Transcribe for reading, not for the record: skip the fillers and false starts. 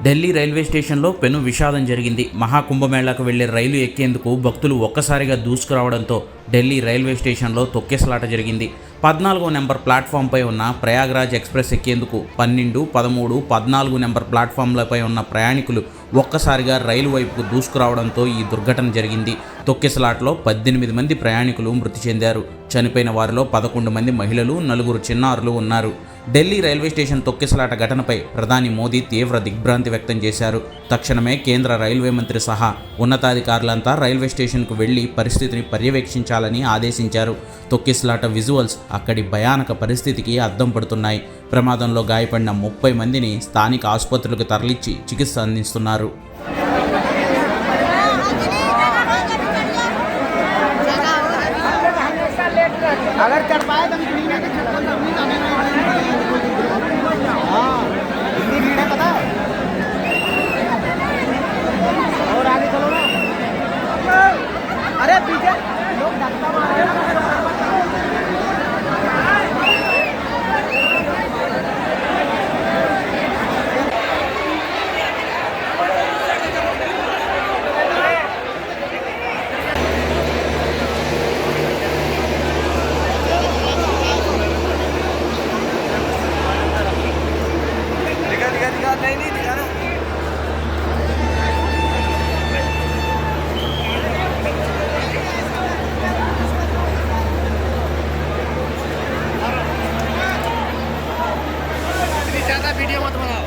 Delhi railway స్టేషన్లో పెను విషాదం జరిగింది. మహాకుంభమేళాకు వెళ్లే రైలు ఎక్కేందుకు భక్తులు ఒక్కసారిగా దూసుకురావడంతో ఢిల్లీ రైల్వే స్టేషన్లో తొక్కిసలాట జరిగింది. 14వ నెంబర్ ప్లాట్ఫామ్పై ఉన్న ప్రయాగ్రాజ్ ఎక్స్ప్రెస్ ఎక్కేందుకు 12, 13, 14 నెంబర్ ప్లాట్ఫామ్లపై ఉన్న ప్రయాణికులు ఒక్కసారిగా రైలు వైపుకు దూసుకురావడంతో ఈ దుర్ఘటన జరిగింది. తొక్కిసలాటలో 18 మంది ప్రయాణికులు మృతి చెందారు. చనిపోయిన వారిలో 11 మంది మహిళలు, 4 చిన్నారులు ఉన్నారు. ఢిల్లీ రైల్వే స్టేషన్ తొక్కిసలాట ఘటనపై ప్రధాని మోదీ తీవ్ర దిగ్భ్రాంతి వ్యక్తం చేశారు. తక్షణమే కేంద్ర రైల్వే మంత్రి సహా ఉన్నతాధికారులంతా రైల్వే స్టేషన్కు వెళ్లి పరిస్థితిని పర్యవేక్షించాలని ఆదేశించారు. తొక్కిసలాట విజువల్స్ అక్కడి భయానక పరిస్థితికి అద్దం పడుతున్నాయి. ప్రమాదంలో గాయపడిన 30 మందిని స్థానిక ఆసుపత్రులకు తరలించి చికిత్స అందిస్తున్నారు. अगर चढ़ पाए तो हिंदी भीड़ है पता है। और आगे चलो ना। अरे पीछे लोग धक्का मार रहे हैं। नहीं ज़्यादा वीडियो मत बनाओ।